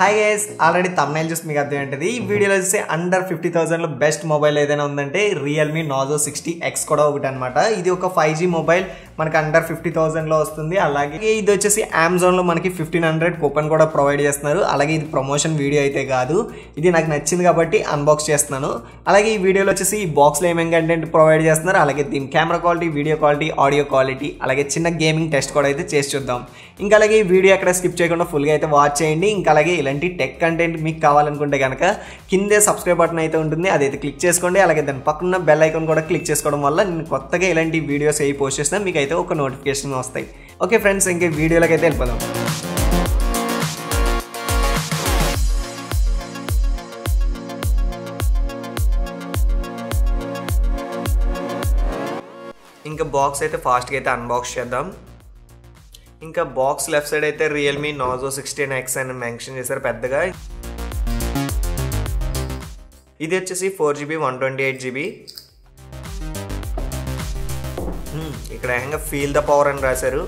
Hi guys, already thumbnail చూసి మీకు అర్థమైంటది. ఈ వీడియోలో చూస్తే అండర్ 50,000 లో బెస్ట్ మొబైల్ ఏదైనా ఉందంటే రియల్మీ నార్జో 60X కూడా ఒకటి అనమాట. ఇది ఒక 5G మొబైల్ మనకి అండర్ 50,000 లో వస్తుంది. అలాగే ఇది వచ్చేసి అమెజాన్ లో మనకి 1500 కూపన్ కూడా ప్రొవైడ్ చేస్తున్నారు. అలాగే ఇది ప్రమోషన్ వీడియో అయితే కాదు, ఇది నాకు నచ్చింది కాబట్టి అన్బాక్స్ చేస్తున్నాను. అలాగే ఈ వీడియోలో వచ్చేసి ఈ బాక్స్ లో ఏమేమి కంటెంట్ ప్రొవైడ్ చేస్తున్నారు, అలాగే దీని camera quality, video quality, audio quality, అలాగే చిన్న గేమింగ్ టెస్ట్ కూడా అయితే చేసి చూద్దాం. ఇంకా అలాగే ఈ వీడియో ఎక్కడ స్కిప్ చేయకుండా ఫుల్గా అయితే వాచ్ చేయండి. ఇంకా అలాగే ఇలాంటి టెక్ కంటెంట్ మీకు కావాలనుకుంటే కనుక కిందే సబ్స్క్రైబ్ బటన్ అయితే ఉంటుంది, అదైతే క్లిక్ చేసుకోండి. అలాగే దాని పక్కన బెల్ ఐకాన్ కూడా క్లిక్ చేసుకోవడం వల్ల నేను కొత్తగా ఇలాంటి వీడియోస్ ఏ పోస్ట్ చేసినా మీకు అయితే ఒక నోటిఫికేషన్ వస్తాయి. ఓకే ఫ్రెండ్స్, ఇంకే వీడియోలోకి అయితే వెళ్ళిపోదాం. ఇంకా బాక్స్ అయితే ఫాస్ట్గా అయితే అన్బాక్స్ చేద్దాం. ఇంకా బాక్స్ లెఫ్ట్ సైడ్ అయితే రియల్మీ నార్జో 16X అని మెన్షన్ చేశారు పెద్దగా. ఇది వచ్చేసి 4GB 128GB. ఇక్కడ ఏకంగా ఫీల్ ద పవర్ అని రాశారు.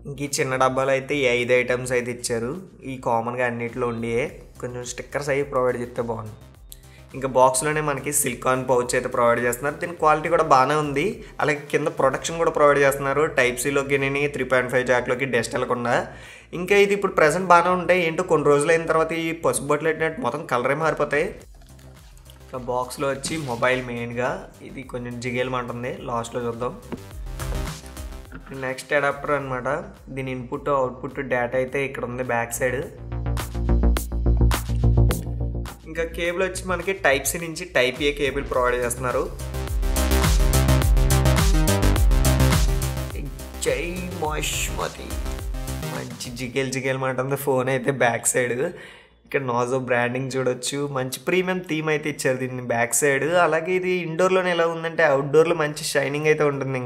ఇంక ఈ చిన్న డబ్బాలో అయితే 5 ఐటమ్స్ అయితే ఇచ్చారు. ఈ కామన్గా అన్నిట్లో ఉండి కొంచెం స్టిక్కర్స్ అవి ప్రొవైడ్ చేస్తే బాగుంది. ఇంకా బాక్స్లోనే మనకి సిలికాన్ పౌచ్ అయితే ప్రొవైడ్ చేస్తున్నారు. దీని క్వాలిటీ కూడా బాగానే ఉంది. అలాగే కింద ప్రొటెక్షన్ కూడా ప్రొవైడ్ చేస్తున్నారు. Type-Cలోకి 3.5 జాక్లోకి డస్ట్ వెళ్ళకుండా. ఇంకా ఇది ఇప్పుడు ప్రెసెంట్ బాగానే ఉంటాయి. ఏంటో కొన్ని రోజులు అయిన తర్వాత ఈ పసుపు బొట్లు పెట్టినట్టు మొత్తం కలరే మారిపోతాయి. ఇంకా బాక్స్లో వచ్చి మొబైల్ మెయిన్గా ఇది కొంచెం జిగేలమంటుంది, లాస్ట్లో చూద్దాం. నెక్స్ట్ అడాప్టర్ అనమాట. దీని ఇన్పుట్ అవుట్పుట్ డేటా అయితే ఇక్కడ ఉంది బ్యాక్ సైడ్. ఇంకా కేబుల్ వచ్చి మనకి Type-C నుంచి Type-A కేబుల్ ప్రొవైడ్ చేస్తున్నారు. జై మష్మతి, మంచి జిగేల్ మాటంది ఫోన్ అయితే బ్యాక్ సైడ్. ఇక్కడ నార్జో బ్రాండింగ్ చూడొచ్చు. మంచి ప్రీమియం థీమ్ అయితే ఇచ్చారు దీన్ని బ్యాక్ సైడ్. అలాగే ఇది ఇండోర్లోనే ఎలా ఉందంటే అవుట్డోర్లో మంచి షైనింగ్ అయితే ఉంటుంది.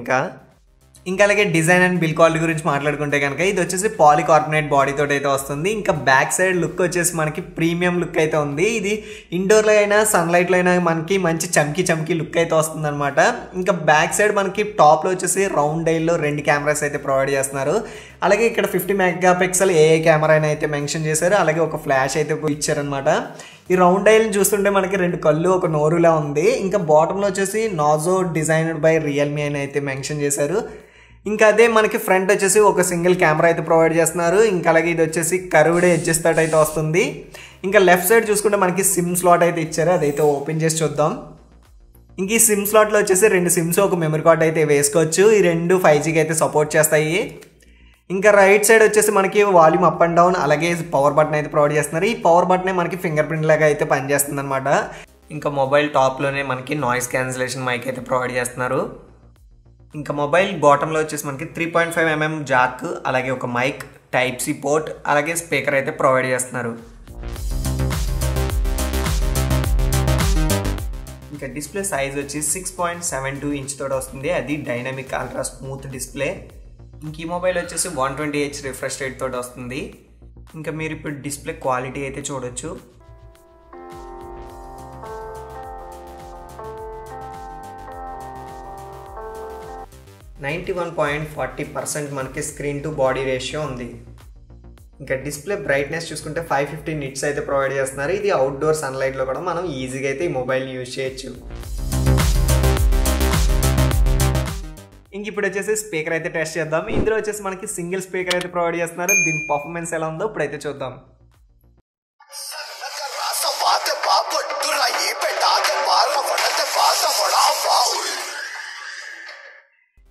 ఇంకా అలాగే డిజైన్ అండ్ బిల్ క్వాలిటీ గురించి మాట్లాడుకుంటే కనుక ఇది వచ్చేసి పాలికార్బోనేట్ బాడీతో అయితే వస్తుంది. ఇంకా బ్యాక్ సైడ్ లుక్ వచ్చేసి మనకి ప్రీమియం లుక్ అయితే ఉంది. ఇది ఇండోర్లో అయినా సన్లైట్లో అయినా మనకి మంచి చమ్కీ లుక్ అయితే వస్తుంది అనమాట. ఇంకా బ్యాక్ సైడ్ మనకి టాప్లో వచ్చేసి రౌండ్ డైల్లో 2 కెమెరాస్ అయితే ప్రొవైడ్ చేస్తున్నారు. అలాగే ఇక్కడ 50 మెగాపిక్సెల్ ఏఐ కెమెరా అయితే మెన్షన్ చేశారు. అలాగే ఒక ఫ్లాష్ అయితే ఇచ్చారనమాట. ఈ రౌండ్ డైల్ని చూస్తుంటే మనకి 2 కళ్ళు ఒక నోరులా ఉంది. ఇంకా బాటంలో వచ్చేసి నార్జో డిజైన్డ్ బై రియల్మీ అని అయితే మెన్షన్ చేశారు. ఇంకా అదే మనకి ఫ్రంట్ వచ్చేసి ఒక సింగిల్ కెమెరా అయితే ప్రొవైడ్ చేస్తున్నారు. ఇంకా అలాగే ఇది వచ్చేసి కర్వ్డ్ ఎడ్జెస్ తోటి అయితే వస్తుంది. ఇంకా లెఫ్ట్ సైడ్ చూసుకుంటే మనకి సిమ్ స్లాట్ అయితే ఇచ్చారు, అదైతే ఓపెన్ చేసి చూద్దాం. ఇంక ఈ సిమ్ స్లాట్లో వచ్చేసి 2 సిమ్స్ ఒక మెమరీ కార్డ్ అయితే వేసుకోవచ్చు. ఈ 2 5Gకి అయితే సపోర్ట్ చేస్తాయి. ఇంకా రైట్ సైడ్ వచ్చేసి మనకి వాల్యూమ్ అప్ అండ్ డౌన్, అలాగే పవర్ బటన్ అయితే ప్రొవైడ్ చేస్తున్నారు. ఈ పవర్ బటనే మనకి ఫింగర్ ప్రింట్ లాగా అయితే పనిచేస్తుంది అనమాట. ఇంకా మొబైల్ టాప్లోనే మనకి నాయిస్ క్యాన్సిలేషన్ మైక్ అయితే ప్రొవైడ్ చేస్తున్నారు. ఇంకా మొబైల్ బాటంలో వచ్చేసి మనకి 3.5mm జాక్, అలాగే ఒక మైక్, Type-C పోర్ట్, అలాగే స్పీకర్ అయితే ప్రొవైడ్ చేస్తున్నారు. ఇంకా డిస్ప్లే సైజ్ వచ్చి 6.72 ఇంచ్ తోటి వస్తుంది. అది డైనమిక్ అల్ట్రా స్మూత్ డిస్ప్లే. ఇంక ఈ మొబైల్ వచ్చేసి 120Hz రిఫ్రెష్ రేట్ తోటి వస్తుంది. ఇంకా మీరు ఇప్పుడు డిస్ప్లే క్వాలిటీ అయితే చూడొచ్చు. (91.40% మనకి స్క్రీన్ టు బాడీ రేషియో ఉంది. ఇంకా డిస్ప్లే బ్రైట్నెస్ చూసుకుంటే 550 నిట్స్ అయితే ప్రొవైడ్ చేస్తున్నారు. ఇది అవుట్డోర్ సన్లైట్లో కూడా మనం ఈజీగా అయితే ఈ మొబైల్ని యూజ్ చేయొచ్చు. ఇంక ఇప్పుడు వచ్చేసి స్పీకర్ అయితే టెస్ట్ చేద్దాం. ఇందులో వచ్చేసి మనకి సింగిల్ స్పీకర్ అయితే ప్రొవైడ్ చేస్తున్నారు. దీని పర్ఫార్మెన్స్ ఎలా ఉందో ఇప్పుడైతే చూద్దాం.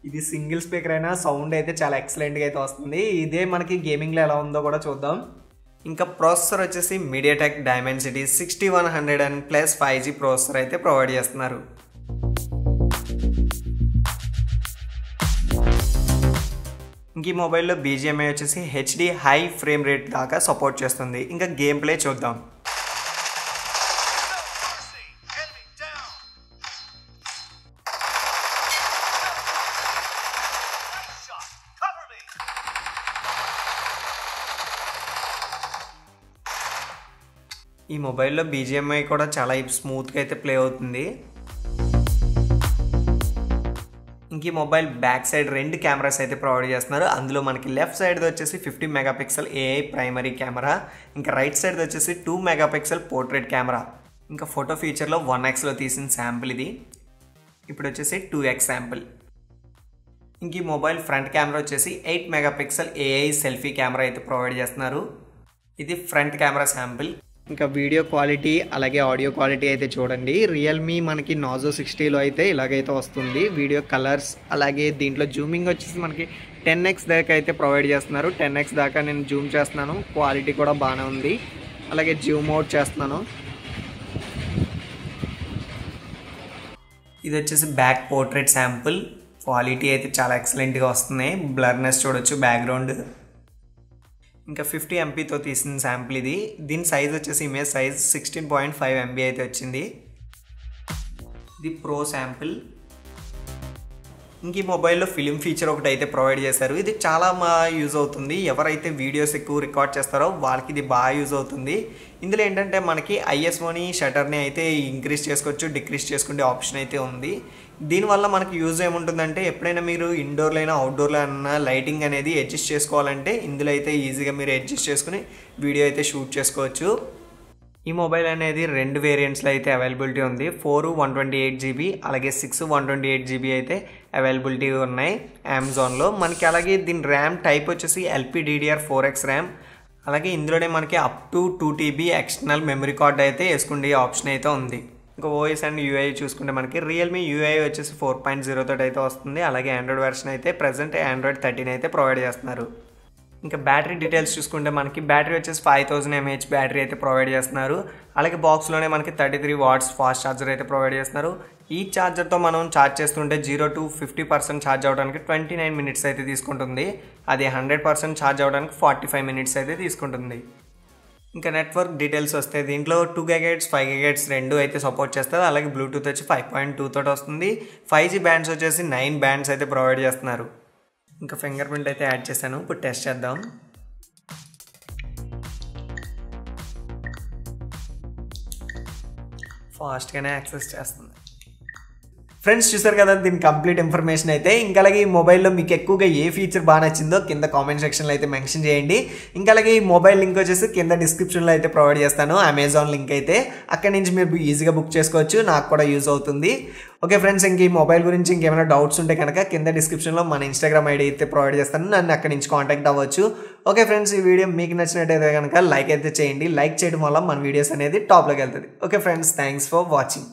ఇది సింగిల్ స్పీకర్ అయినా సౌండ్ అయితే చాలా ఎక్సలెంట్గా అయితే వస్తుంది. ఇదే మనకి గేమింగ్లో ఎలా ఉందో కూడా చూద్దాం. ఇంకా ప్రాసెసర్ వచ్చేసి MediaTek Dimensity 6100 plus 5G processor అయితే ప్రొవైడ్ చేస్తున్నారు. ఇంక ఈ మొబైల్లో BGMI వచ్చేసి HD హై ఫ్రేమ్ రేట్ దాకా సపోర్ట్ చేస్తుంది. ఇంకా గేమ్ ప్లే చూద్దాం. ఈ మొబైల్లో BGMI కూడా చాలా స్మూత్గా అయితే ప్లే అవుతుంది. ఇంక ఇంక ఈ మొబైల్ బ్యాక్ సైడ్ 2 కెమెరాస్ అయితే ప్రొవైడ్ చేస్తున్నారు. అందులో మనకి లెఫ్ట్ సైడ్ది వచ్చేసి 50 మెగాపిక్సెల్ ఏఐ ప్రైమరీ కెమెరా, ఇంకా రైట్ సైడ్ది వచ్చేసి 2 మెగాపిక్సెల్ పోర్ట్రేట్ కెమెరా. ఇంకా ఫోటో ఫీచర్లో 1xలో తీసిన శాంపుల్ ఇది, ఇప్పుడు వచ్చేసి 2x శాంపుల్. ఇంక ఈ మొబైల్ ఫ్రంట్ కెమెరా వచ్చేసి 8 మెగాపిక్సెల్ ఏఐ సెల్ఫీ కెమెరా అయితే ప్రొవైడ్ చేస్తున్నారు. ఇది ఫ్రంట్ కెమెరా శాంపుల్. ఇంకా వీడియో క్వాలిటీ అలాగే ఆడియో క్వాలిటీ అయితే చూడండి. రియల్మీ మనకి నాజో 60లో అయితే ఇలాగైతే వస్తుంది. వీడియో కలర్స్ అలాగే దీంట్లో జూమింగ్ వచ్చేసి మనకి 10x దాకా అయితే ప్రొవైడ్ చేస్తున్నారు. 10x దాకా నేను జూమ్ చేస్తున్నాను, క్వాలిటీ కూడా బాగానే ఉంది. అలాగే జూమ్ అవుట్ చేస్తున్నాను. ఇది వచ్చేసి బ్యాక్ పోర్ట్రేట్ శాంపుల్. క్వాలిటీ అయితే చాలా ఎక్సలెంట్గా వస్తున్నాయి. బ్లర్నెస్ చూడొచ్చు బ్యాక్గ్రౌండ్. ఇంకా 50 MBతో తీసిన శాంపుల్ ఇది. దీని సైజ్ వచ్చేసి ఇమేజ్ సైజ్ 16.5 MB అయితే వచ్చింది. ఇది ప్రో శాంపుల్. ఇంక ఈ మొబైల్లో ఫిలిం ఫీచర్ ఒకటి అయితే ప్రొవైడ్ చేశారు. ఇది చాలా యూజ్ అవుతుంది. ఎవరైతే వీడియోస్ ఎక్కువ రికార్డ్ చేస్తారో వాళ్ళకి ఇది బాగా యూజ్ అవుతుంది. ఇందులో ఏంటంటే మనకి ఐఎస్ఓని షటర్ని అయితే ఇంక్రీజ్ చేసుకోవచ్చు, డిక్రీజ్ చేసుకునే ఆప్షన్ అయితే ఉంది. దీనివల్ల మనకి యూజ్ ఏముంటుందంటే ఎప్పుడైనా మీరు ఇండోర్లో అయినా అవుట్డోర్లో అయినా లైటింగ్ అనేది అడ్జస్ట్ చేసుకోవాలంటే ఇందులో అయితే ఈజీగా మీరు అడ్జస్ట్ చేసుకుని వీడియో అయితే షూట్ చేసుకోవచ్చు. ఈ మొబైల్ అనేది 2 వేరియంట్స్లో అయితే అవైలబిలిటీ ఉంది. 4 128GB అలాగే 6 128GB అయితే అవైలబిలిటీ ఉన్నాయి అమెజాన్లో మనకి. అలాగే దీని ర్యామ్ టైప్ వచ్చేసి LPDDR4X ర్యామ్. అలాగే ఇందులోనే మనకి up to 2TB external memory card అయితే వేసుకునే ఆప్షన్ అయితే ఉంది. ఇంకా ఓఎస్ అండ్ యూఐ చూసుకుంటే మనకి రియల్మీ యూఐ వచ్చేసి 4.0 తోటి అయితే వస్తుంది. అలాగే ఆండ్రాయిడ్ వెర్షన్ అయితే ప్రజెంట్ ఆండ్రాయిడ్ 13 అయితే ప్రొవైడ్ చేస్తున్నారు. ఇంకా బ్యాటరీ డీటెయిల్స్ చూసుకుంటే మనకి బ్యాటరీ వచ్చేసి 5000 mAh బ్యాటరీ అయితే ప్రొవైడ్ చేస్తున్నారు. అలాగే బాక్స్లోనే మనకి 33 watts ఫాస్ట్ ఛార్జర్ అయితే ప్రొవైడ్ చేస్తున్నారు. ఈ ఛార్జర్తో మనం ఛార్జ్ చేస్తుంటే 0 to 50% ఛార్జ్ అవ్వడానికి 29 minutes అయితే తీసుకుంటుంది. అది 100% ఛార్జ్ అవ్వడానికి 45 minutes అయితే తీసుకుంటుంది. ఇంకా నెట్వర్క్ డీటెయిల్స్ వస్తే దీంట్లో 2 GHz 5 GHz రెండు అయితే సపోర్ట్ చేస్తారు. అలాగే బ్లూటూత్ వచ్చి 5.2 తోటి వస్తుంది. 5G బ్యాండ్స్ వచ్చేసి 9 బ్యాండ్స్ అయితే ప్రొవైడ్ చేస్తున్నారు. ఇంకా ఫింగర్ ప్రింట్ అయితే యాడ్ చేశాను. ఇప్పుడు టెస్ట్ చేద్దాం. ఫాస్ట్గానే యాక్సెస్ చేస్తుంది. ఫ్రెండ్స్ చూసారు కదా దీని కంప్లీట్ ఇన్ఫర్మేషన్ అయితే. ఇంకా అలాగే ఈ మొబైల్లో మీకు ఎక్కువగా ఏ ఫీచర్ బాగా నచ్చిందో కింద కామెంట్ సెక్షన్లో అయితే మెన్షన్ చేయండి. ఇంకా అలాగే ఈ మొబైల్ లింక్ వచ్చేసి కింద డిస్క్రిప్షన్లో అయితే ప్రొవైడ్ చేస్తాను, అమెజాన్ లింక్ అయితే. అక్కడి నుంచి మీరు ఈజీగా బుక్ చేసుకోవచ్చు, నాకు కూడా యూజ్ అవుతుంది. ఓకే ఫ్రెండ్స్, ఇంక ఈ మొబైల్ గురించి ఇంకేమైనా డౌట్స్ ఉంటే కనుక కింద డిస్క్రిప్షన్లో మన ఇన్స్టాగ్రామ్ ఐడి అయితే ప్రొవైడ్ చేస్తాను, నన్ను అక్కడి నుంచి కాంటాక్ట్ అవ్వచ్చు. ఓకే ఫ్రెండ్స్, ఈ వీడియో మీకు నచ్చినట్టయితే కనుక లైక్ అయితే చేయండి. లైక్ చేయడం వల్ల మన వీడియోస్ అనేది టాప్లోకి వెళ్తుంది. Okay friends, thanks for watching.